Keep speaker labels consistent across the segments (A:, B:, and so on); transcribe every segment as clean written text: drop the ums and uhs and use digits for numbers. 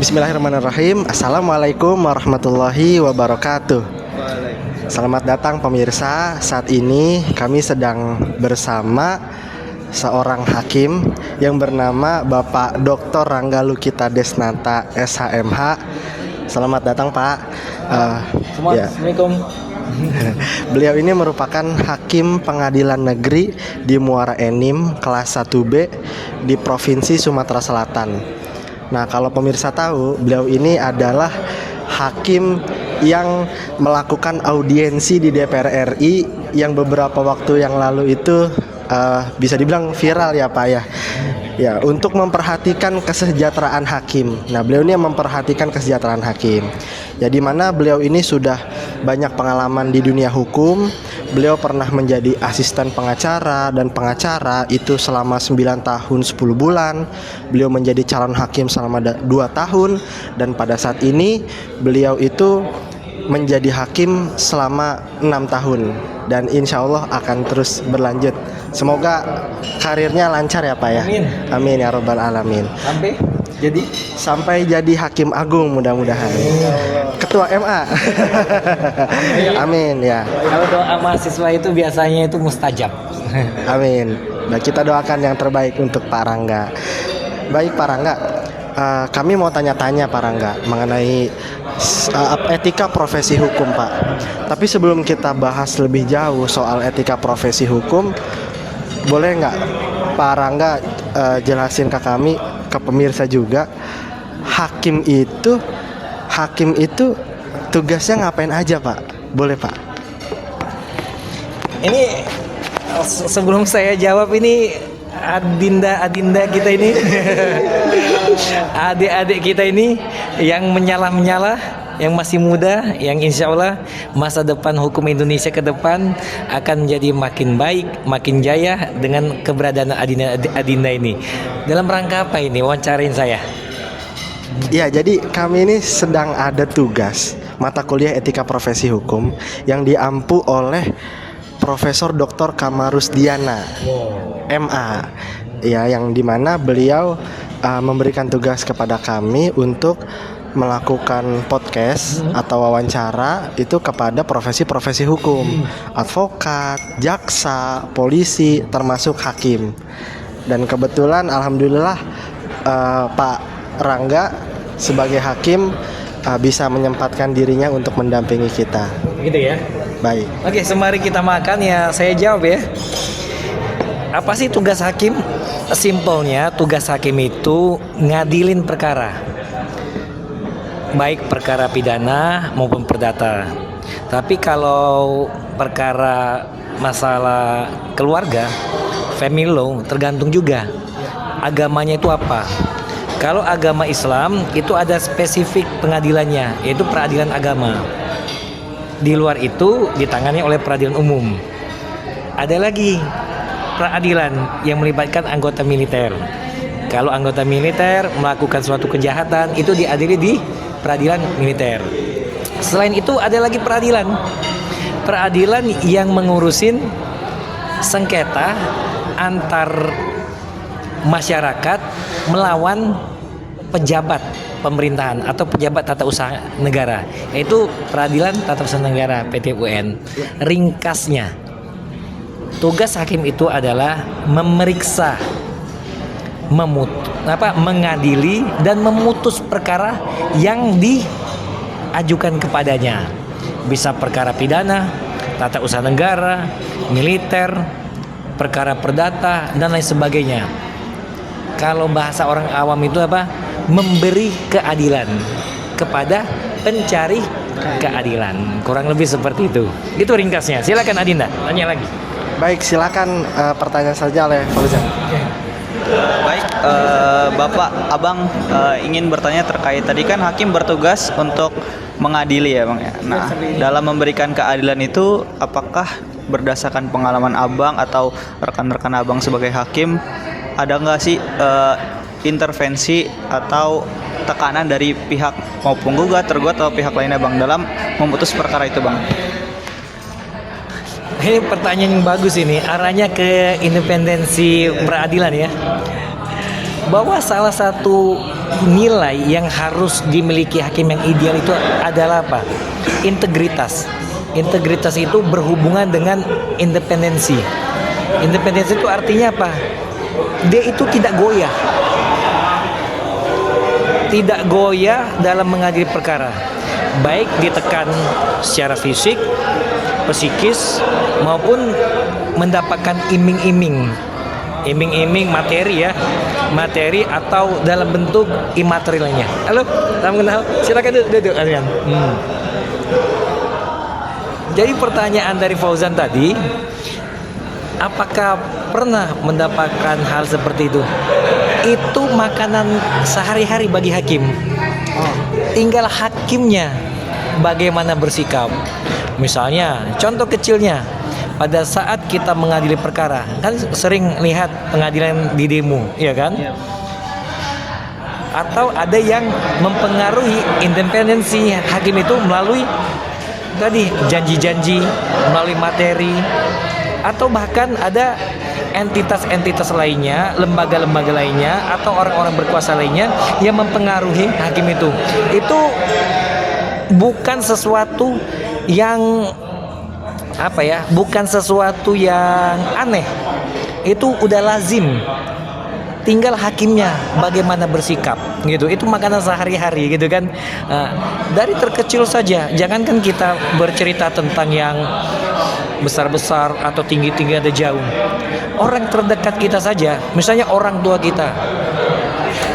A: Bismillahirrahmanirrahim. Assalamualaikum warahmatullahi wabarakatuh. Selamat datang pemirsa. Saat ini kami sedang bersama seorang hakim yang bernama Bapak Dr. Rangga Lukita Desnanta SHMH. Selamat datang Pak.
B: Assalamualaikum.
A: Beliau ini merupakan hakim pengadilan negeri di Muara Enim kelas 1B di Provinsi Sumatera Selatan. Nah, kalau pemirsa tahu, beliau ini adalah hakim yang melakukan audiensi di DPR RI yang beberapa waktu yang lalu itu bisa dibilang viral ya Pak ya. Ya, untuk memperhatikan kesejahteraan hakim. Nah, beliau ini memperhatikan kesejahteraan hakim. Ya, di mana beliau ini sudah banyak pengalaman di dunia hukum. Beliau pernah menjadi asisten pengacara dan pengacara itu selama 9 tahun 10 bulan. Beliau menjadi calon hakim selama 2 tahun. Dan pada saat ini beliau itu menjadi hakim selama 6 tahun. Dan insya Allah akan terus berlanjut. Semoga karirnya lancar ya Pak ya.
B: Amin.
A: Amin ya robbal alamin. Sampai jadi hakim agung mudah-mudahan. Ketua MA. Amin ya.
B: Kalau doa mahasiswa itu biasanya itu mustajab.
A: Amin. Nah, kita doakan yang terbaik untuk Pak Rangga. Baik Pak Rangga, kami mau tanya-tanya Pak Rangga mengenai etika profesi hukum Pak. Tapi sebelum kita bahas lebih jauh soal etika profesi hukum, boleh nggak Pak Rangga jelasin ke kami, ke pemirsa juga, hakim itu tugasnya ngapain aja Pak? Boleh Pak?
B: Ini sebelum saya jawab ini adinda kita ini adik-adik kita ini yang menyalah, yang masih muda, yang insya Allah masa depan hukum Indonesia ke depan akan menjadi makin baik, makin jaya dengan keberadaan adinda ini. Dalam rangka apa ini wawancarain saya?
A: Ya, jadi kami ini sedang ada tugas mata kuliah etika profesi hukum yang diampu oleh Profesor Dr. Kamarusdiana MA. Ya, yang dimana beliau memberikan tugas kepada kami untuk melakukan podcast atau wawancara itu kepada profesi-profesi hukum, advokat, jaksa, polisi, termasuk hakim. Dan kebetulan alhamdulillah Pak Rangga sebagai hakim bisa menyempatkan dirinya untuk mendampingi kita.
B: Gitu ya.
A: Baik.
B: Oke, semari kita makan ya. Saya jawab ya. Apa sih tugas hakim? Simpelnya tugas hakim itu ngadilin perkara, baik perkara pidana maupun perdata. Tapi kalau perkara masalah keluarga, family law, tergantung juga agamanya itu apa. Kalau agama Islam itu ada spesifik pengadilannya, yaitu peradilan agama. Di luar itu ditangani oleh peradilan umum. Ada lagi peradilan yang melibatkan anggota militer. Kalau anggota militer melakukan suatu kejahatan, itu diadili di peradilan militer. Selain itu ada lagi peradilan yang mengurusin sengketa antar masyarakat melawan pejabat pemerintahan atau pejabat tata usaha negara, yaitu peradilan tata usaha negara PT UN. Ringkasnya, tugas hakim itu adalah memeriksa, mengadili dan memutus perkara yang diajukan kepadanya. Bisa perkara pidana, tata usaha negara, militer, perkara perdata dan lain sebagainya. Kalau bahasa orang awam itu apa? Memberi keadilan kepada pencari keadilan. Kurang lebih seperti itu. Itu ringkasnya. Silakan Adinda, tanya lagi.
A: Baik, silakan pertanyaan saja oleh Fauzan.
C: Baik, Bapak, Abang ingin bertanya terkait tadi kan hakim bertugas untuk mengadili ya Bang ya. Nah, dalam memberikan keadilan itu apakah berdasarkan pengalaman Abang atau rekan-rekan Abang sebagai hakim, ada nggak sih intervensi atau tekanan dari pihak mau penggugat, tergugat atau pihak lainnya Bang dalam memutus perkara itu Bang?
B: Ini pertanyaan yang bagus ini, arahnya ke independensi peradilan ya. bahwa salah satu nilai yang harus dimiliki hakim yang ideal itu adalah apa? Integritas. Integritas itu berhubungan dengan independensi. Independensi itu artinya apa? Dia itu tidak goyah. Tidak goyah dalam mengadili perkara. Baik ditekan secara fisik, psikis, maupun mendapatkan iming-iming. Iming-iming materi ya, materi atau dalam bentuk imateri lainnya. Halo, salam kenal. Silakan duduk kalian. Jadi pertanyaan dari Fauzan tadi, apakah pernah mendapatkan hal seperti itu? Itu makanan sehari-hari bagi hakim. Tinggal hakimnya bagaimana bersikap. Misalnya, contoh kecilnya, pada saat kita mengadili perkara, kan sering lihat pengadilan di demo, ya kan? Atau ada yang mempengaruhi independensi hakim itu melalui tadi janji-janji, melalui materi, atau bahkan ada entitas-entitas lainnya, lembaga-lembaga lainnya, atau orang-orang berkuasa lainnya yang mempengaruhi hakim itu. Itu bukan sesuatu yang bukan sesuatu yang aneh. Itu udah lazim. Tinggal hakimnya bagaimana bersikap gitu. Itu makanan sehari-hari gitu kan. Dari terkecil saja, jangankan kita bercerita tentang yang besar-besar atau tinggi-tinggi ada jauh. Orang terdekat kita saja, misalnya orang tua kita,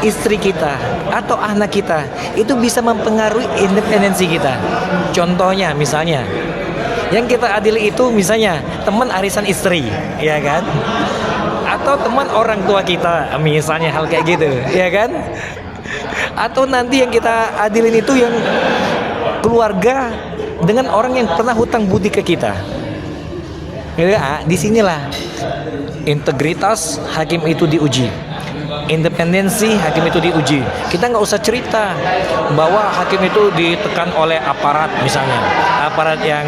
B: istri kita, atau anak kita, itu bisa mempengaruhi independensi kita. Contohnya misalnya, yang kita adili itu misalnya teman arisan istri, ya kan? Atau teman orang tua kita, misalnya hal kayak gitu, ya kan? Atau nanti yang kita adilin itu yang keluarga dengan orang yang pernah hutang budi ke kita. Ya, disinilah integritas hakim itu diuji. Independensi hakim itu diuji. Kita nggak usah cerita bahwa hakim itu ditekan oleh aparat, misalnya aparat yang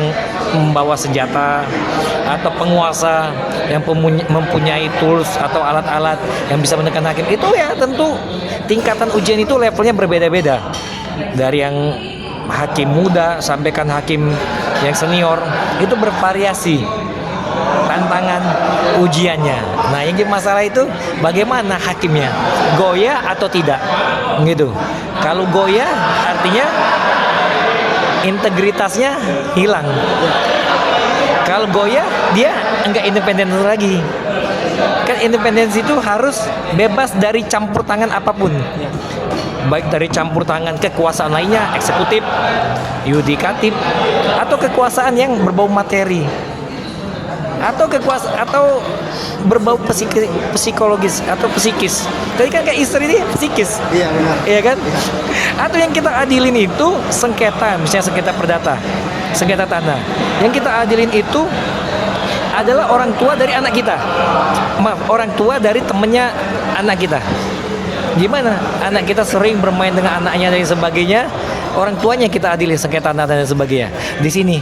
B: membawa senjata atau penguasa yang mempunyai tools atau alat-alat yang bisa menekan hakim. Itu ya tentu tingkatan ujian itu levelnya berbeda-beda, dari yang hakim muda sampai kan hakim yang senior, itu bervariasi tantangan ujiannya. Nah, yang jadi masalah itu bagaimana hakimnya, goyah atau tidak, gitu. Kalau goyah artinya integritasnya hilang. Kalau goyah dia enggak independen lagi. Kan independensi itu harus bebas dari campur tangan apapun. Baik dari campur tangan kekuasaan lainnya, eksekutif, yudikatif, atau kekuasaan yang berbau materi, atau atau berbau psikologis atau psikis. Tadi kan kayak istri ini psikis.
A: Iya benar.
B: Iya kan? Atau yang kita adilin itu sengketa, misalnya sengketa perdata, sengketa tanah. Yang kita adilin itu adalah orang tua dari anak kita. Maaf, orang tua dari temennya anak kita. Gimana? Anak kita sering bermain dengan anaknya dan sebagainya. Orang tuanya kita adili sengketa tanah dan sebagainya. Di sini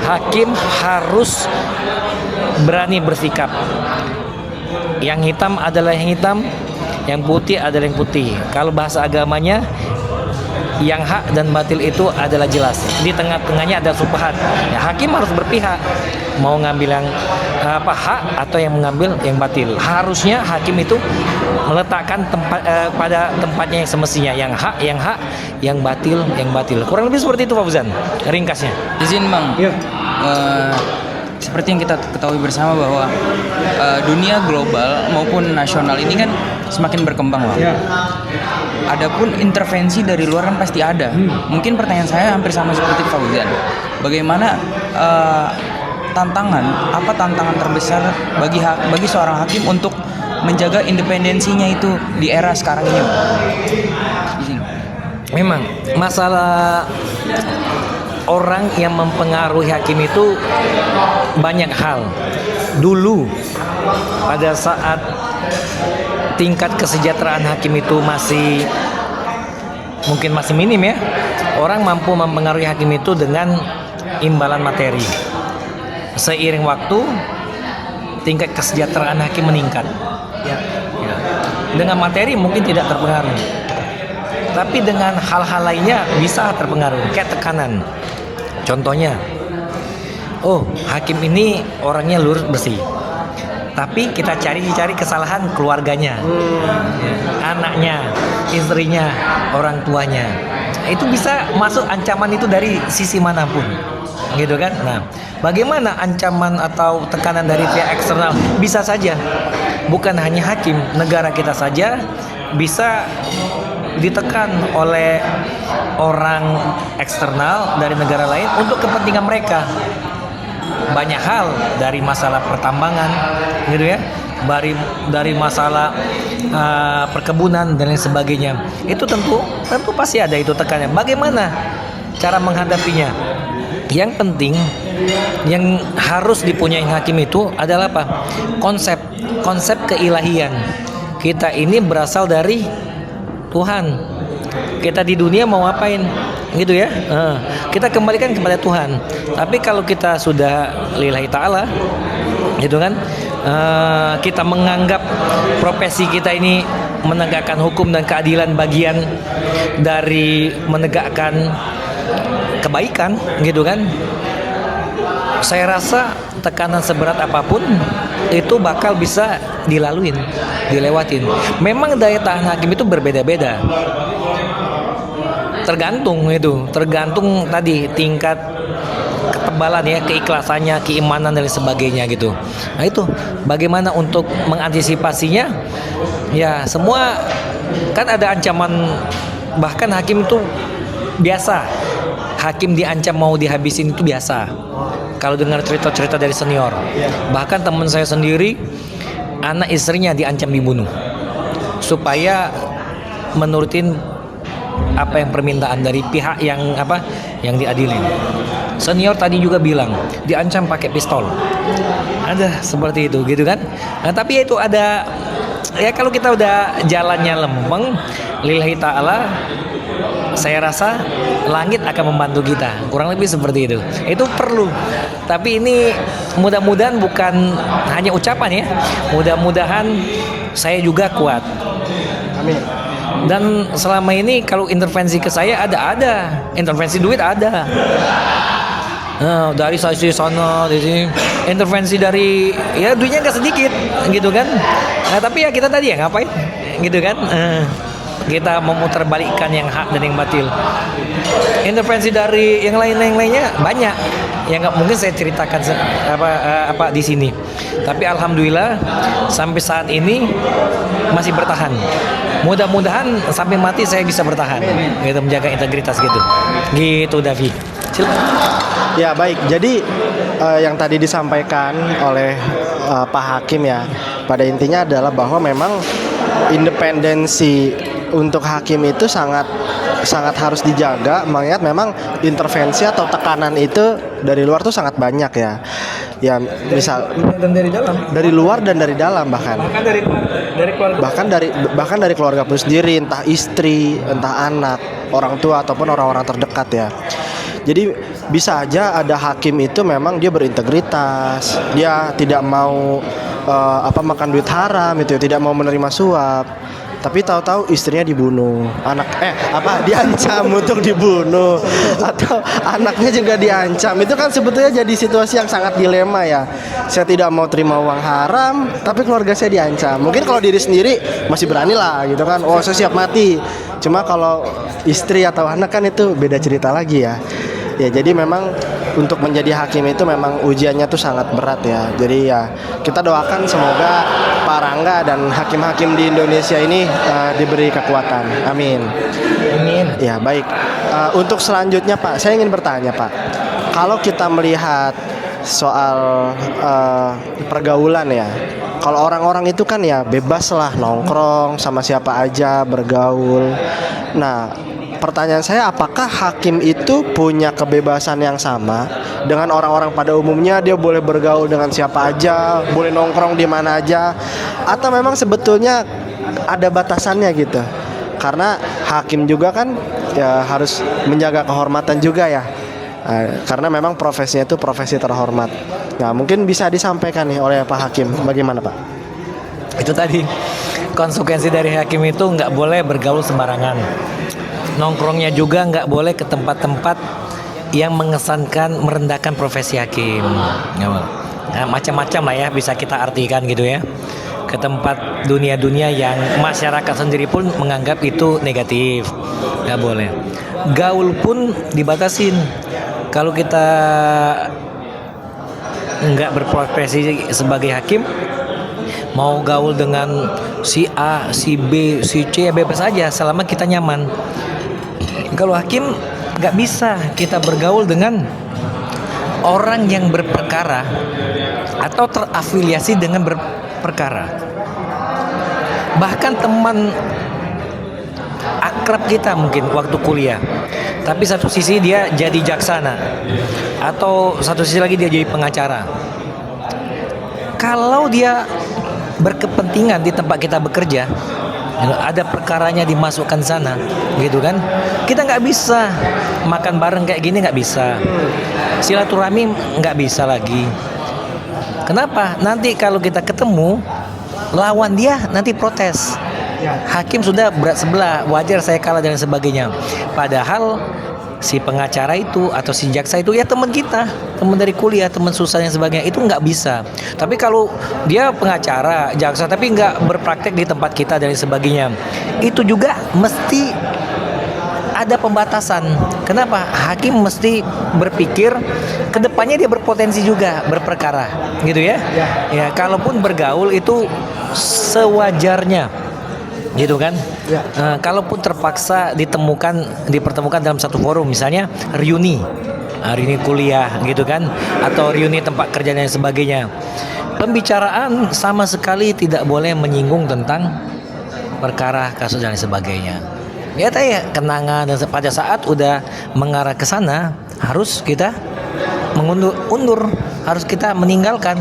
B: hakim harus berani bersikap. Yang hitam adalah yang hitam, yang putih adalah yang putih. Kalau bahasa agamanya, yang hak dan batil itu adalah jelas. Di tengah-tengahnya ada subhat. Ya, hakim harus berpihak. Mau ngambil yang hak atau yang mengambil yang batil. Harusnya hakim itu meletakkan pada tempatnya yang semestinya. Yang hak, yang batil, yang batil. Kurang lebih seperti itu, Pak Fauzan. Ringkasnya.
D: Izin Bang.
B: Yuk.
D: Seperti yang kita ketahui bersama bahwa dunia global maupun nasional ini kan semakin berkembang, Bang.
B: Ya.
D: Adapun intervensi dari luar kan pasti ada. Mungkin pertanyaan saya hampir sama seperti Fauzan. Bagaimana apa tantangan terbesar bagi seorang hakim untuk menjaga independensinya itu di era sekarang ini, Bang? Izin.
B: Memang masalah orang yang mempengaruhi hakim itu banyak hal. Dulu pada saat tingkat kesejahteraan hakim itu mungkin masih minim ya, orang mampu mempengaruhi hakim itu dengan imbalan materi. Seiring waktu tingkat kesejahteraan hakim meningkat. Ya. Dengan materi mungkin tidak terpengaruh, tapi dengan hal-hal lainnya bisa terpengaruh, kayak tekanan. Contohnya, oh hakim ini orangnya lurus bersih, tapi kita cari kesalahan keluarganya, ya, anaknya, istrinya, orang tuanya. Itu bisa masuk ancaman itu dari sisi manapun, gitu kan? Nah, bagaimana ancaman atau tekanan dari pihak eksternal? Bisa saja, bukan hanya hakim, negara kita saja bisa ditekan oleh orang eksternal dari negara lain untuk kepentingan mereka. Banyak hal, dari masalah pertambangan gitu ya, dari masalah perkebunan dan lain sebagainya. Itu tentu pasti ada itu tekannya. Bagaimana cara menghadapinya? Yang penting yang harus dipunyai hakim itu adalah apa? Konsep keilahian. Kita ini berasal dari Tuhan. Kita di dunia mau apain, gitu ya? Kita kembalikan kepada Tuhan. Tapi kalau kita sudah lillahi ta'ala, gitu kan? Kita menganggap profesi kita ini menegakkan hukum dan keadilan bagian dari menegakkan kebaikan, gitu kan? Saya rasa tekanan seberat apapun itu bakal bisa dilewatin. Memang daya tahan hakim itu berbeda-beda. Tergantung tadi tingkat ketebalan ya, keikhlasannya, keimanan dan sebagainya gitu. Nah itu bagaimana untuk mengantisipasinya? Ya semua kan ada ancaman, bahkan hakim itu biasa. Hakim diancam mau dihabisin itu biasa. Kalau dengar cerita-cerita dari senior, bahkan teman saya sendiri, anak istrinya diancam dibunuh supaya menurutin apa yang permintaan dari pihak yang diadilin. Senior tadi juga bilang diancam pakai pistol. Ada seperti itu gitu kan. Nah, tapi itu ada ya, kalau kita udah jalannya lempeng lillahi ta'ala, saya rasa langit akan membantu kita. Kurang lebih seperti itu. Itu perlu. Tapi ini mudah-mudahan bukan hanya ucapan ya. Mudah-mudahan saya juga kuat.
A: Amin.
B: Dan selama ini kalau intervensi ke saya ada intervensi duit ada. Dari sisi sana, dari sini intervensi dari ya duitnya nggak sedikit gitu kan. Nah, tapi ya kita tadi ya ngapain gitu kan. Kita memutarbalikkan yang hak dan yang batil. Intervensi dari yang lainnya banyak yang nggak mungkin saya ceritakan apa di sini. Tapi alhamdulillah sampai saat ini masih bertahan. Mudah-mudahan sampai mati saya bisa bertahan, gitu, menjaga integritas gitu. Gitu Davi.
A: Ya baik, jadi yang tadi disampaikan oleh Pak Hakim ya, pada intinya adalah bahwa memang independensi untuk hakim itu sangat harus dijaga, mengingat memang intervensi atau tekanan itu dari luar tuh sangat banyak ya. Ya misal
B: Dan dari dalam,
A: dari luar dan dari dalam bahkan
B: dari keluarga.
A: bahkan dari keluarga pun sendiri, entah istri, entah anak, orang tua ataupun orang-orang terdekat ya. Jadi bisa aja ada hakim itu memang dia berintegritas, dia tidak mau makan duit haram itu, tidak mau menerima suap. Tapi tahu-tahu istrinya dibunuh, diancam untuk dibunuh, atau anaknya juga diancam. Itu kan sebetulnya jadi situasi yang sangat dilema ya. Saya tidak mau terima uang haram, tapi keluarga saya diancam. Mungkin kalau diri sendiri masih berani lah gitu kan, oh saya siap mati. Cuma kalau istri atau anak kan itu beda cerita lagi ya. Ya jadi memang untuk menjadi hakim itu memang ujiannya tuh sangat berat ya. Jadi ya kita doakan semoga Pak Rangga dan hakim-hakim di Indonesia ini diberi kekuatan. Amin.
B: Amin.
A: Ya baik. Untuk selanjutnya Pak, saya ingin bertanya Pak. Kalau kita melihat soal pergaulan ya, kalau orang-orang itu kan ya bebas lah nongkrong sama siapa aja, bergaul. Nah, pertanyaan saya, apakah hakim itu punya kebebasan yang sama dengan orang-orang pada umumnya? Dia boleh bergaul dengan siapa aja, boleh nongkrong di mana aja, atau memang sebetulnya ada batasannya gitu? Karena hakim juga kan ya harus menjaga kehormatan juga ya. Karena memang profesinya itu profesi terhormat. Nah, mungkin bisa disampaikan nih oleh Pak Hakim, bagaimana Pak?
B: Itu tadi konsekuensi dari hakim itu nggak boleh bergaul sembarangan. Nongkrongnya juga nggak boleh ke tempat-tempat yang mengesankan merendahkan profesi hakim. Nah, macam-macam lah ya bisa kita artikan gitu ya. Ke tempat dunia-dunia yang masyarakat sendiri pun menganggap itu negatif, nggak boleh. Gaul pun dibatasin. Kalau kita nggak berprofesi sebagai hakim, mau gaul dengan si A, si B, si C, bebas aja selama kita nyaman. Kalau hakim nggak bisa kita bergaul dengan orang yang berperkara atau terafiliasi dengan berperkara. Bahkan teman akrab kita mungkin waktu kuliah, tapi satu sisi dia jadi jaksana atau satu sisi lagi dia jadi pengacara. Kalau dia berkepentingan di tempat kita bekerja, ada perkaranya dimasukkan sana, gitu kan? Kita nggak bisa makan bareng kayak gini, nggak bisa. Silaturahmi nggak bisa lagi. Kenapa? Nanti kalau kita ketemu lawan dia nanti protes. Hakim sudah berat sebelah, wajar saya kalah dan sebagainya. Padahal si pengacara itu atau si jaksa itu ya teman kita, teman dari kuliah, teman susah dan sebagainya, itu nggak bisa. Tapi kalau dia pengacara, jaksa tapi nggak berpraktek di tempat kita dan sebagainya, itu juga mesti ada pembatasan. Kenapa? Hakim mesti berpikir kedepannya dia berpotensi juga berperkara, gitu ya. Ya, kalaupun bergaul itu sewajarnya, gitu kan. Kalaupun terpaksa dipertemukan dalam satu forum, misalnya reuni kuliah, gitu kan, atau reuni tempat kerja dan sebagainya, pembicaraan sama sekali tidak boleh menyinggung tentang perkara, kasus dan sebagainya. Ya tanya kenangan, dan pada saat udah mengarah ke sana harus kita undur, harus kita meninggalkan,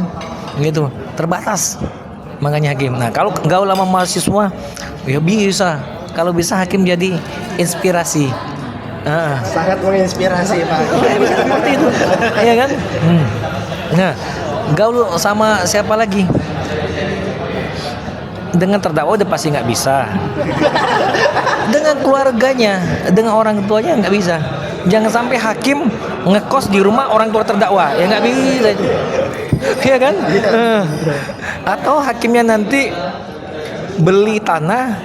B: gitu, terbatas. Makanya hakim. Nah, kalau gaul sama mahasiswa ya bisa. Kalau bisa hakim jadi inspirasi.
A: Sangat menginspirasi Pak.
B: Seperti itu. Iya kan? Nah, gaul sama siapa lagi? Dengan terdakwa udah pasti nggak bisa. Dengan keluarganya, dengan orang tuanya nggak bisa. Jangan sampai hakim ngekos di rumah orang tua terdakwa, ya nggak bisa itu. Iya kan? Atau hakimnya nanti beli tanah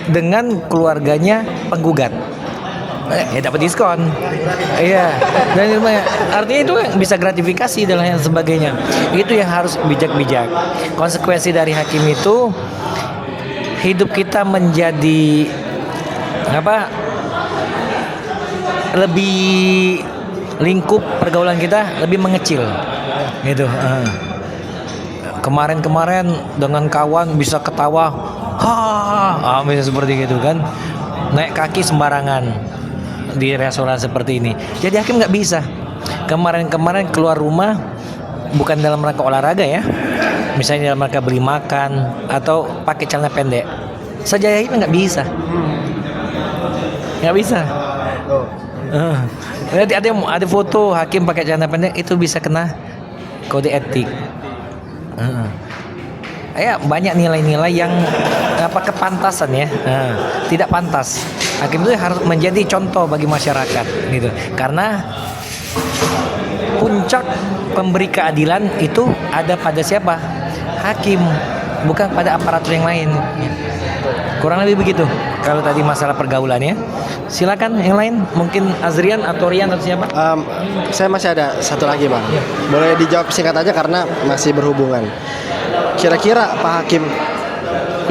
B: dengan keluarganya penggugat, ya dapat diskon. Iya. Dan artinya itu bisa gratifikasi dan lain sebagainya. Itu yang harus bijak-bijak. Konsekuensi dari hakim itu hidup kita menjadi lebih lingkup pergaulan kita lebih mengecil, gitu. Kemarin dengan kawan bisa ketawa, bisa seperti gitu kan, naik kaki sembarangan di restoran seperti ini. Jadi hakim nggak bisa. Kemarin keluar rumah bukan dalam rangka olahraga ya, misalnya dalam rangka beli makan atau pakai celana pendek, saja itu nggak bisa. Nggak bisa. Nanti ada foto hakim pakai celana pendek, itu bisa kena kode etik. Ya banyak nilai-nilai yang kepantasan ya, tidak pantas. Hakim itu harus menjadi contoh bagi masyarakat, gitu. Karena puncak pemberi keadilan itu ada pada siapa? Hakim, bukan pada aparatur yang lain. Kurang lebih begitu. Kalau tadi masalah pergaulannya, silakan yang lain, mungkin Azrian atau Rian atau siapa?
A: Saya masih ada satu lagi Bang. Boleh dijawab singkat aja karena masih berhubungan. Kira-kira Pak Hakim,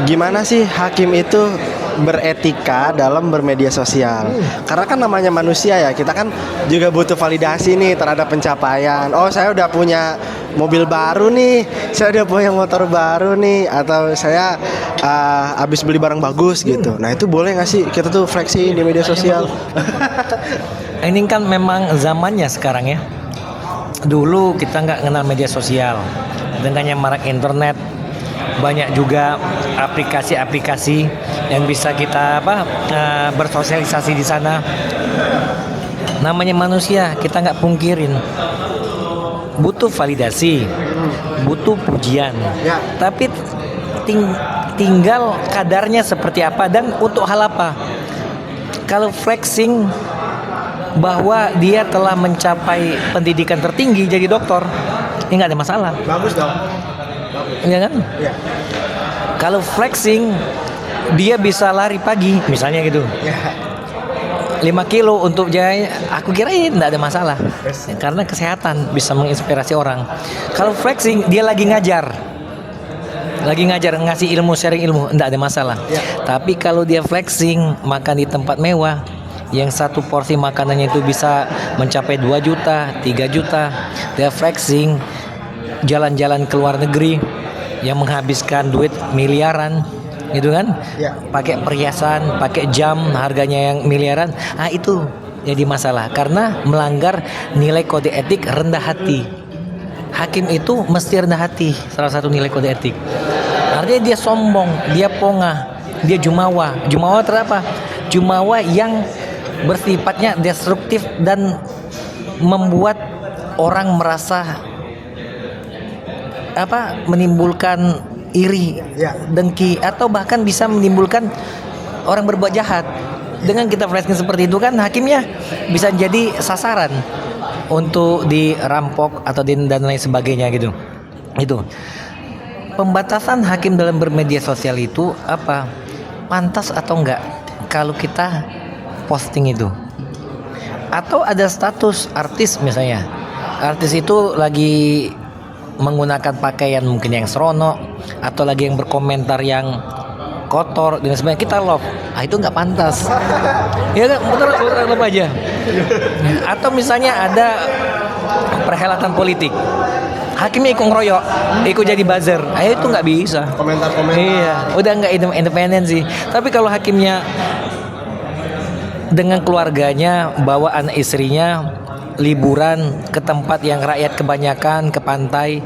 A: gimana sih hakim itu beretika dalam bermedia sosial? Karena kan namanya manusia ya, kita kan juga butuh validasi nih terhadap pencapaian. Oh, saya udah punya mobil baru nih, saya udah punya motor baru nih, atau saya habis beli barang bagus gitu. Nah, itu boleh nggak sih kita tuh flexing di media sosial?
B: Ini kan memang zamannya sekarang ya. Dulu kita nggak kenal media sosial. Dengan yang marak internet, banyak juga aplikasi-aplikasi yang bisa kita bersosialisasi di sana. Namanya manusia, kita nggak pungkirin butuh validasi, butuh pujian. Tapi tinggal kadarnya seperti apa dan untuk hal apa. Kalau flexing bahwa dia telah mencapai pendidikan tertinggi jadi dokter, ini nggak ada masalah.
A: Bagus dong.
B: Iya kan?
A: Iya.
B: Kalau flexing dia bisa lari pagi misalnya gitu.
A: Ya.
B: 5 kilo untuk jaya, aku kira ini tidak ada masalah karena kesehatan bisa menginspirasi orang. Kalau flexing dia lagi ngajar ngasih ilmu, sharing ilmu, tidak ada masalah. Tapi kalau dia flexing makan di tempat mewah yang satu porsi makanannya itu bisa mencapai 2 juta 3 juta, dia flexing jalan-jalan ke luar negeri yang menghabiskan duit miliaran gitu kan, pakai perhiasan, pakai jam harganya yang miliaran, itu jadi masalah karena melanggar nilai kode etik rendah hati. Hakim itu mesti rendah hati, salah satu nilai kode etik. Artinya dia sombong, dia pongah, dia jumawa. Jumawa terapa? Jumawa yang bersifatnya destruktif dan membuat orang merasa menimbulkan iri, dengki, atau bahkan bisa menimbulkan orang berbuat jahat. Dengan kita flashing seperti itu kan hakimnya bisa jadi sasaran untuk dirampok atau dan lain sebagainya gitu. Itu pembatasan hakim dalam bermedia sosial itu apa? Pantas atau enggak kalau kita posting itu? Atau ada status artis misalnya, artis itu lagi menggunakan pakaian mungkin yang seronok atau lagi yang berkomentar yang kotor dan sebagainya, kita love, itu nggak pantas. Ya kan, betul love aja. Atau misalnya ada perhelatan politik, hakimnya ikut ngeroyok, ikut jadi buzzer, itu nggak bisa.
A: Komentar-komentar.
B: Iya, udah nggak independen sih. Tapi kalau hakimnya dengan keluarganya bawa anak istrinya liburan ke tempat yang rakyat kebanyakan, ke pantai,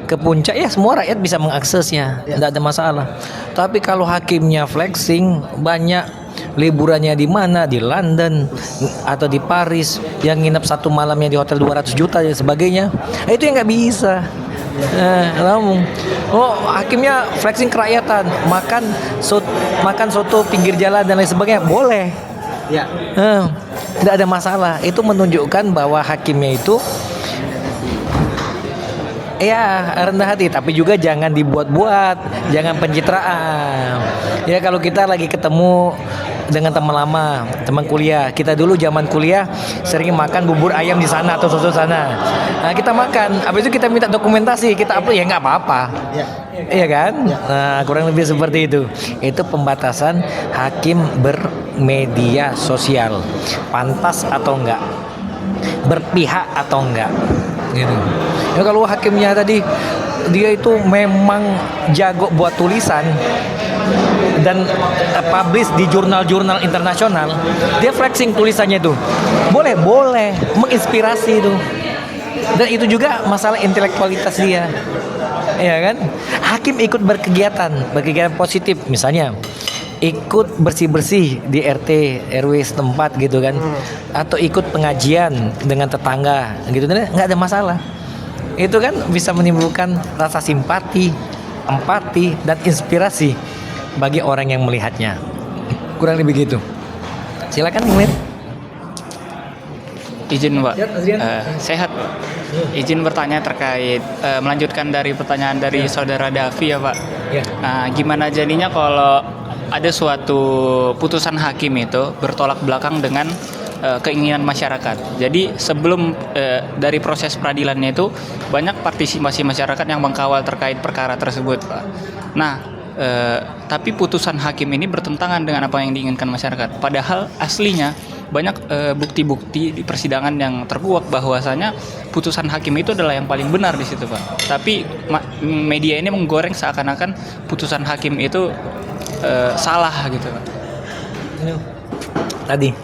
B: ke puncak, ya semua rakyat bisa mengaksesnya, tidak ada masalah. Tapi kalau hakimnya flexing, banyak liburannya di mana, di London atau di Paris, yang nginep satu malamnya di hotel 200 juta dan sebagainya, itu yang nggak bisa. Hakimnya flexing kerakyatan, makan soto pinggir jalan dan lain sebagainya, boleh. Tidak ada masalah. Itu menunjukkan bahwa hakimnya itu rendah hati, tapi juga jangan dibuat-buat, jangan pencitraan. Ya kalau kita lagi ketemu dengan teman lama, teman kuliah, kita dulu zaman kuliah sering makan bubur ayam di sana atau soto sana. Nah, kita makan, habis itu kita minta dokumentasi, kita upload, ya nggak apa-apa. Iya kan? Nah, kurang lebih seperti itu. Itu pembatasan hakim bermedia sosial. Pantas atau enggak? Berpihak atau enggak? Gitu. Ya kalau hakimnya tadi dia itu memang jago buat tulisan dan publish di jurnal-jurnal internasional, dia flexing tulisannya itu. Boleh, menginspirasi itu. Dan itu juga masalah intelektualitas dia. Ya kan? Hakim ikut berkegiatan positif, misalnya ikut bersih-bersih di RT RW setempat gitu kan, atau ikut pengajian dengan tetangga gitu, nggak ada masalah. Itu kan bisa menimbulkan rasa simpati, empati, dan inspirasi bagi orang yang melihatnya. Kurang lebih gitu. Silakan Ingrid.
E: Izin Pak, sehat. Izin bertanya terkait melanjutkan dari pertanyaan dari saudara Davi ya Pak. Nah, gimana jadinya kalau ada suatu putusan hakim itu bertolak belakang dengan keinginan masyarakat. Jadi sebelum dari proses peradilannya itu banyak partisipasi masyarakat yang mengkawal terkait perkara tersebut Pak. Nah, tapi putusan hakim ini bertentangan dengan apa yang diinginkan masyarakat. Padahal aslinya banyak bukti-bukti di persidangan yang terkuak bahwasanya putusan hakim itu adalah yang paling benar di situ Pak. Tapi media ini menggoreng seakan-akan putusan hakim itu salah gitu Pak.
B: Tadi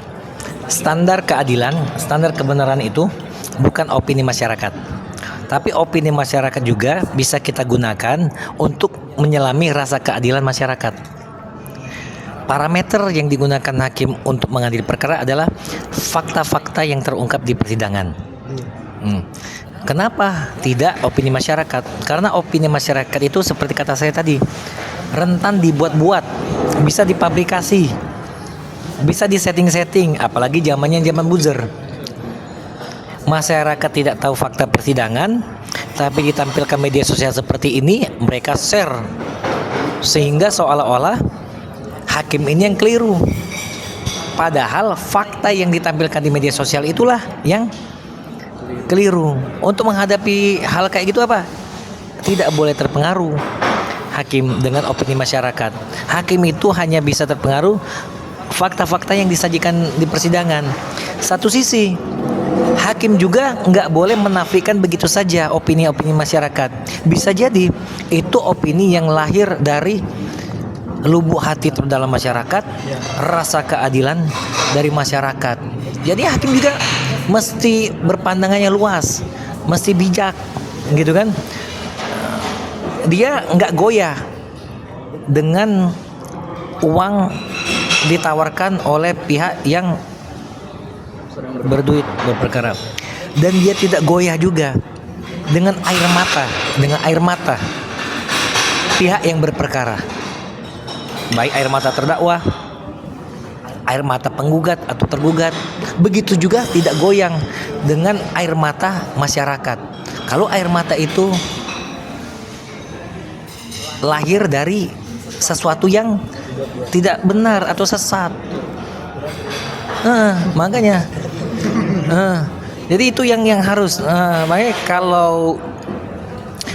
B: standar keadilan, standar kebenaran itu bukan opini masyarakat, tapi opini masyarakat juga bisa kita gunakan untuk menyelami rasa keadilan masyarakat. Parameter yang digunakan hakim untuk mengadili perkara adalah fakta-fakta yang terungkap di persidangan. Kenapa tidak opini masyarakat? Karena opini masyarakat itu seperti kata saya tadi, rentan dibuat-buat, bisa dipabrikasi, bisa disetting-setting, apalagi zamannya zaman buzzer. Masyarakat tidak tahu fakta persidangan, tapi ditampilkan media sosial seperti ini, mereka share, sehingga seolah-olah hakim ini yang keliru. Padahal fakta yang ditampilkan di media sosial itulah yang keliru. Untuk menghadapi hal kayak gitu apa? Tidak boleh terpengaruh hakim dengan opini masyarakat. Hakim itu hanya bisa terpengaruh fakta-fakta yang disajikan di persidangan. Satu sisi, hakim juga nggak boleh menafikan begitu saja opini-opini masyarakat. Bisa jadi itu opini yang lahir dari lubuk hati terdalam masyarakat, rasa keadilan dari masyarakat. Jadi hakim juga mesti berpandangannya luas, mesti bijak, gitu kan? Dia nggak goyah dengan uang ditawarkan oleh pihak yang berduit berperkara, dan dia tidak goyah juga dengan air mata pihak yang berperkara, baik air mata terdakwa, air mata penggugat atau tergugat. Begitu juga tidak goyang dengan air mata masyarakat. Kalau air mata itu lahir dari sesuatu yang tidak benar atau sesat, makanya jadi itu yang harus makanya kalau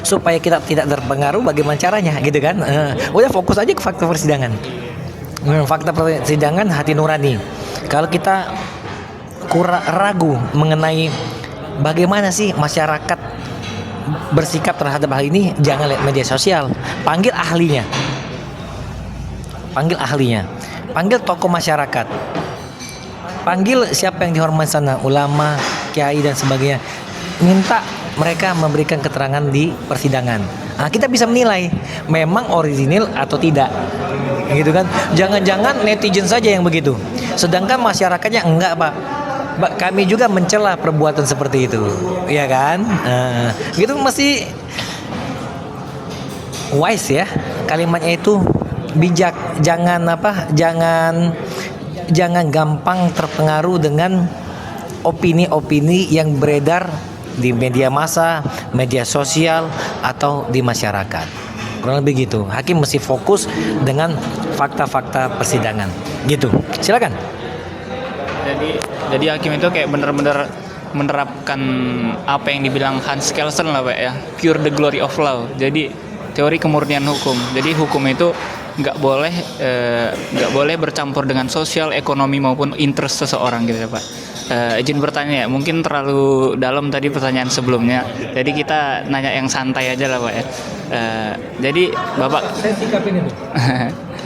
B: supaya kita tidak terpengaruh, bagaimana caranya gitu kan. Udah fokus aja ke fakta persidangan. Fakta persidangan hati nurani. Kalau kita ragu mengenai bagaimana sih masyarakat bersikap terhadap hal ini, jangan lihat media sosial, panggil ahlinya, panggil tokoh masyarakat, panggil siapa yang dihormati sana, ulama, kiai dan sebagainya, minta mereka memberikan keterangan di persidangan. Nah, kita bisa menilai memang orisinil atau tidak, gitu kan. Jangan-jangan netizen saja yang begitu, sedangkan masyarakatnya enggak, Pak. Kami juga mencela perbuatan seperti itu, ya kan? Gitu mesti wise ya, kalimatnya itu bijak, jangan gampang terpengaruh dengan opini-opini yang beredar di media massa, media sosial atau di masyarakat. Kurang lebih gitu. Hakim mesti fokus dengan fakta-fakta persidangan. Gitu. Silakan.
E: Jadi hakim itu kayak bener-bener menerapkan apa yang dibilang Hans Kelsen lah, Pak ya. Pure the glory of law. Jadi teori kemurnian hukum. Jadi hukum itu nggak boleh bercampur dengan sosial, ekonomi maupun interest seseorang gitu ya, Pak. Izin bertanya ya, mungkin terlalu dalam tadi pertanyaan sebelumnya. Jadi kita nanya yang santai aja lah, Pak ya. Jadi Bapak
B: Saya sikapin itu.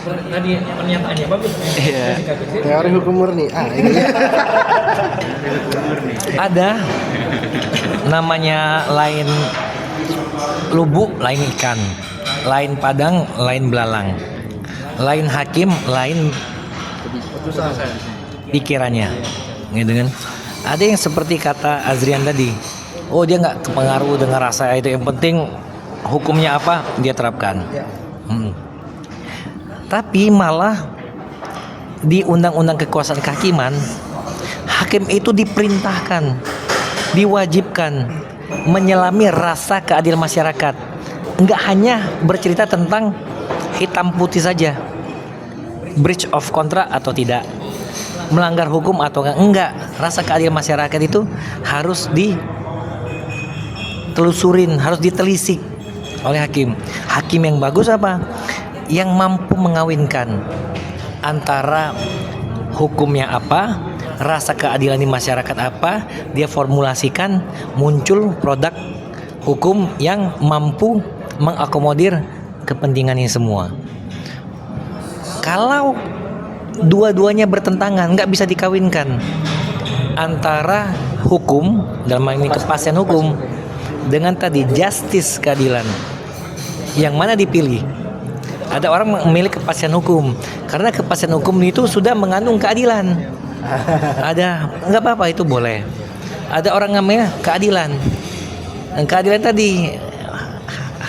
B: Tadi pernyataannya bagus.
E: Iya.
A: Teori hukum murni. Ini
B: Ada namanya lain lubuk, lain ikan, lain padang, lain belalang, lain hakim, lain pikirannya, gitu kan. Ada yang seperti kata Azrian tadi, oh dia nggak kepengaruh dengan rasa itu, yang penting hukumnya apa dia terapkan. Tapi malah di undang-undang kekuasaan kehakiman, hakim itu diperintahkan, diwajibkan menyelami rasa keadilan masyarakat. Enggak hanya bercerita tentang hitam putih saja, breach of contract atau tidak, melanggar hukum atau enggak. Rasa keadilan masyarakat itu harus ditelusurin, harus ditelisik oleh hakim. Hakim yang bagus apa? Yang mampu mengawinkan antara hukumnya apa, rasa keadilan di masyarakat apa, dia formulasikan, muncul produk hukum yang mampu mengakomodir kepentingannya semua. Kalau dua-duanya bertentangan, nggak bisa dikawinkan antara hukum, dalam hal ini kepastian hukum, dengan tadi justice, keadilan. Yang mana dipilih? Ada orang memilih kepastian hukum karena kepastian hukum itu sudah mengandung keadilan. Ada, nggak apa-apa, itu boleh. Ada orang namanya keadilan. Dan keadilan tadi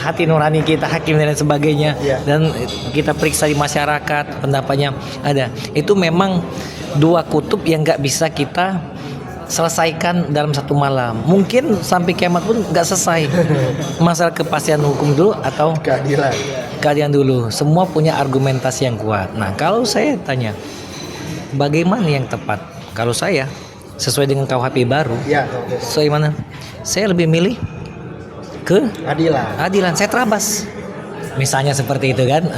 B: hati nurani kita, hakim dan lain sebagainya,
A: Iya.
B: dan kita periksa di masyarakat pendapatnya ada. Itu memang dua kutub yang nggak bisa kita selesaikan dalam satu malam. Mungkin sampai kiamat pun nggak selesai. Masalah kepastian hukum dulu atau keadilan dulu. Semua punya argumentasi yang kuat. Nah, kalau saya tanya, bagaimana yang tepat? Kalau saya sesuai dengan KUHP baru,
A: Ya,
B: sesuai mana? Saya lebih milih ke adilan. Saya terabas. Misalnya seperti itu kan.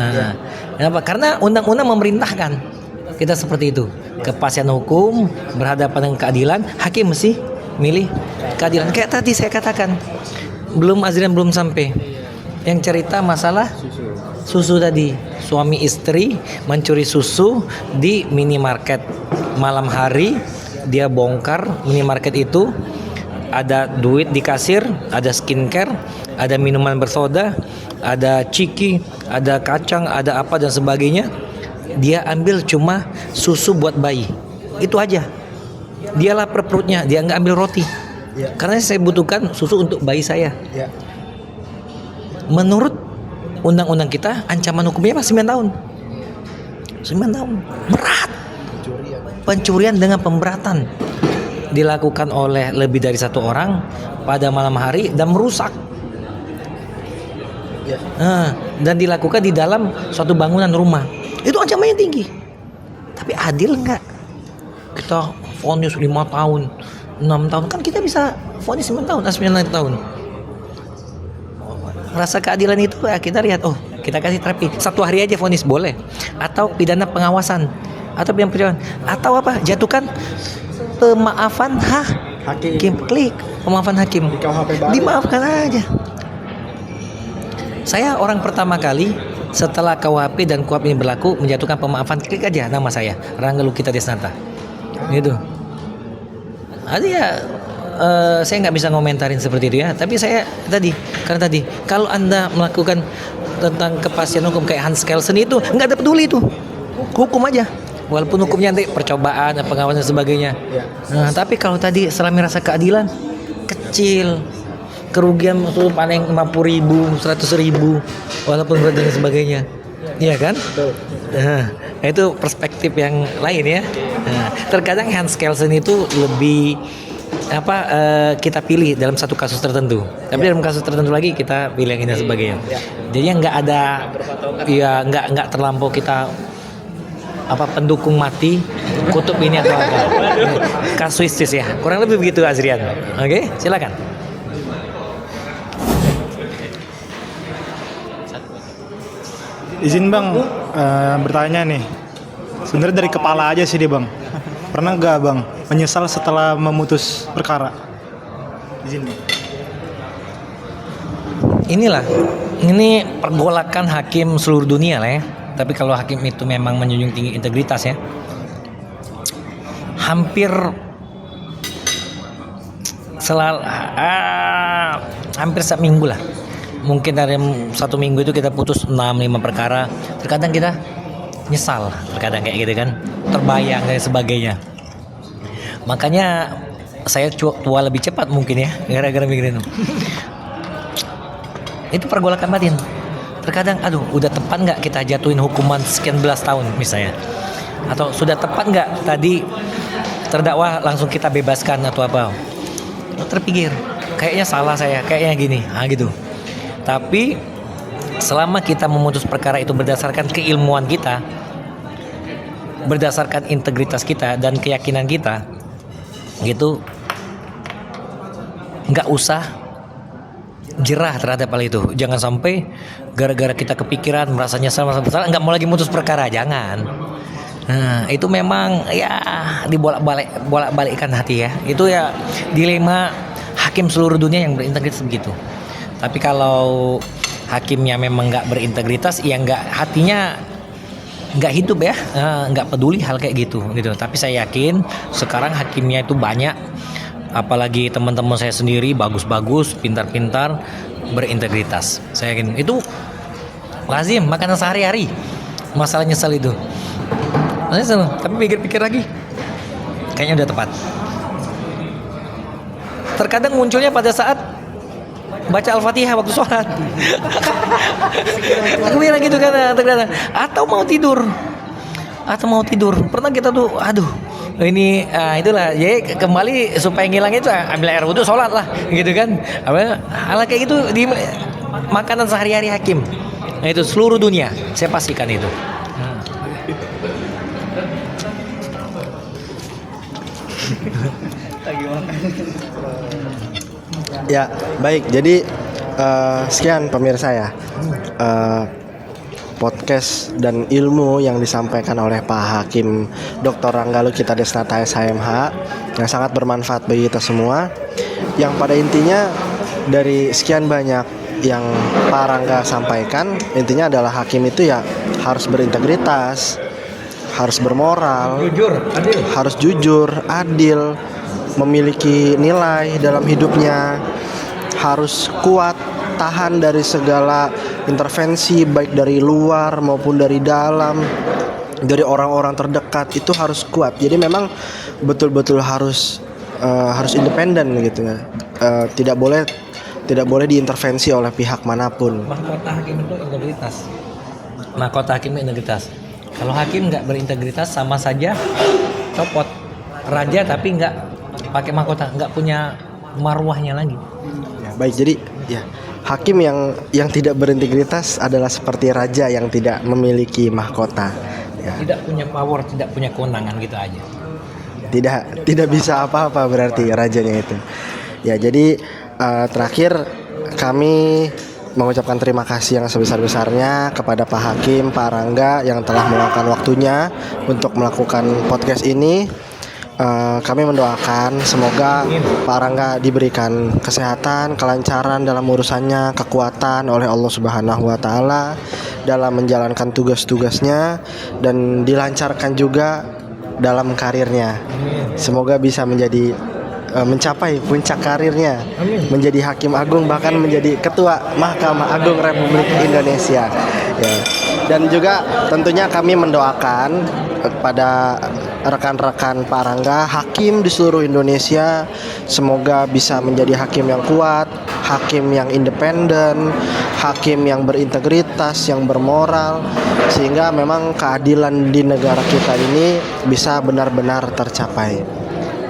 B: Kenapa? Karena undang-undang memerintahkan kita seperti itu. Kepastian hukum berhadapan dengan keadilan, hakim mesti milih keadilan. Kayak tadi saya katakan, Azrian belum sampai. Yang cerita masalah susu tadi, suami istri mencuri susu di minimarket malam hari. Dia bongkar minimarket itu, ada duit di kasir, ada skincare, ada minuman bersoda, ada ciki, ada kacang, ada apa dan sebagainya. Dia ambil cuma susu buat bayi, itu aja. Dia lapar perutnya, dia nggak ambil roti, karena saya butuhkan susu untuk bayi saya. Menurut undang-undang kita, ancaman hukumnya 9 tahun. 9 tahun, berat. Pencurian dengan pemberatan dilakukan oleh lebih dari satu orang pada malam hari dan merusak. Dan dilakukan di dalam suatu bangunan rumah. Itu ancamannya tinggi. Tapi adil nggak? Kita vonis 5 tahun, 6 tahun, kan kita bisa vonis 9 tahun, 9 tahun. Rasa keadilan itu ya kita lihat, oh kita kasih terapi 1 hari aja vonis boleh, atau pidana pengawasan, atau pidana percobaan, atau apa, jatuhkan pemaafan hakim, klik pemaafan hakim, dimaafkan aja. Saya orang pertama kali setelah KUHP dan KUHP ini berlaku menjatuhkan pemaafan, klik aja nama saya, Rangga Lukita Desnata, gitu. Ada ya. Saya nggak bisa ngomentarin seperti itu ya, tapi saya karena tadi kalau Anda melakukan tentang kepastian hukum kayak Hans Kelsen itu nggak ada peduli itu, hukum aja, walaupun hukumnya nanti percobaan, pengawasan dan sebagainya. Nah, tapi kalau tadi selama rasa keadilan kecil, kerugian itu paling 50.000, 100.000, walaupun berat dan sebagainya, iya kan? Nah, itu perspektif yang lain ya. Nah, terkadang Hans Kelsen itu lebih kita pilih dalam satu kasus tertentu, tapi dalam kasus tertentu lagi kita pilih yang ini dan sebagainya. Jadi nggak ada, ya nggak terlampau kita pendukung mati kutub ini atau apa. Kasuistis ya, kurang lebih begitu Azrian. Oke, silakan.
F: Izin bang, bertanya nih. Sebenarnya dari kepala aja sih dia bang. Pernah nggak bang menyesal setelah memutus perkara? Izin bang.
B: Ini pergolakan hakim seluruh dunia lah ya. Tapi kalau hakim itu memang menjunjung tinggi integritas ya, hampir setiap minggu lah. Mungkin dari 1 minggu itu kita putus 6-5 perkara. Terkadang kita nyesal, terkadang kayak gitu kan, terbayang dan sebagainya. Makanya saya tua lebih cepat mungkin ya, gara-gara mikirin itu pergolakan batin. Terkadang udah tepat nggak kita jatuhin hukuman sekian belas tahun misalnya, atau sudah tepat nggak tadi terdakwa langsung kita bebaskan atau apa. Terpikir kayaknya salah saya, kayaknya gini, gitu. Tapi selama kita memutus perkara itu berdasarkan keilmuan kita, berdasarkan integritas kita dan keyakinan kita, gitu, nggak usah jerah terhadap hal itu. Jangan sampai gara-gara kita kepikiran merasa nyesal, merasa bersalah, nggak mau lagi mutus perkara, jangan. Nah, itu memang ya dibolak-balikkan hati ya. Itu ya dilema hakim seluruh dunia yang berintegritas begitu. Tapi kalau hakimnya memang nggak berintegritas, ya hatinya nggak hidup ya, nggak peduli hal kayak gitu. Tapi saya yakin sekarang hakimnya itu banyak, apalagi teman-teman saya sendiri bagus-bagus, pintar-pintar, berintegritas. Saya yakin itu lazim makanan sehari-hari. Masalah nyesal itu. Tapi pikir-pikir lagi, kayaknya udah tepat. Terkadang munculnya pada saat baca Al-Fatihah waktu sholat. Aku bilang gitu kan, ternyata. Atau mau tidur. Pernah kita tuh, aduh, ini itulah. Jadi kembali supaya ngilang itu ambil air wudhu, sholat lah, gitu kan. Hal kayak gitu di makanan sehari-hari Hakim. Nah itu seluruh dunia, saya pastikan itu.
A: Ya, baik. Jadi sekian pemirsa ya. Podcast dan ilmu yang disampaikan oleh Pak Hakim Dr. Rangga Lukita Desnata SHMH yang sangat bermanfaat bagi kita semua. Yang pada intinya dari sekian banyak yang Pak Rangga sampaikan, intinya adalah hakim itu ya harus berintegritas, harus bermoral, harus jujur, adil, memiliki nilai dalam hidupnya, harus kuat, tahan dari segala intervensi baik dari luar maupun dari dalam, dari orang-orang terdekat, itu harus kuat. Jadi memang betul-betul harus independen gitu ya. Tidak boleh diintervensi oleh pihak manapun.
B: Mahkota hakim itu integritas. Mahkota hakim itu integritas. Kalau hakim nggak berintegritas sama saja copot. Raja tapi nggak pakai mahkota, nggak punya marwahnya lagi.
A: Ya, baik, jadi ya hakim yang tidak berintegritas adalah seperti raja yang tidak memiliki mahkota. Ya.
B: Tidak punya power, tidak punya kewenangan gitu aja.
A: Tidak bisa apa-apa berarti rajanya itu. Ya, jadi terakhir kami mengucapkan terima kasih yang sebesar-besarnya kepada Pak Hakim, Pak Rangga yang telah meluangkan waktunya untuk melakukan podcast ini. Kami mendoakan semoga Pak Rangga diberikan kesehatan, kelancaran dalam urusannya, kekuatan oleh Allah Subhanahu wa taala dalam menjalankan tugas-tugasnya, dan dilancarkan juga dalam karirnya. Semoga bisa mencapai puncak karirnya, menjadi hakim agung, bahkan menjadi ketua Mahkamah Agung Republik Indonesia. Ya. Dan juga tentunya kami mendoakan kepada rekan-rekan Pak Rangga, hakim di seluruh Indonesia, semoga bisa menjadi hakim yang kuat, hakim yang independen, hakim yang berintegritas, yang bermoral, sehingga memang keadilan di negara kita ini bisa benar-benar tercapai.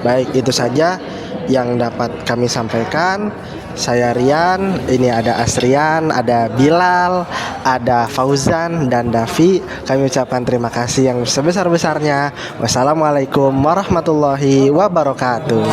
A: Baik, itu saja yang dapat kami sampaikan. Saya Rian, ini ada Asrian, ada Bilal, ada Fauzan, dan Davi. Kami ucapkan terima kasih yang sebesar-besarnya. Wassalamualaikum warahmatullahi wabarakatuh.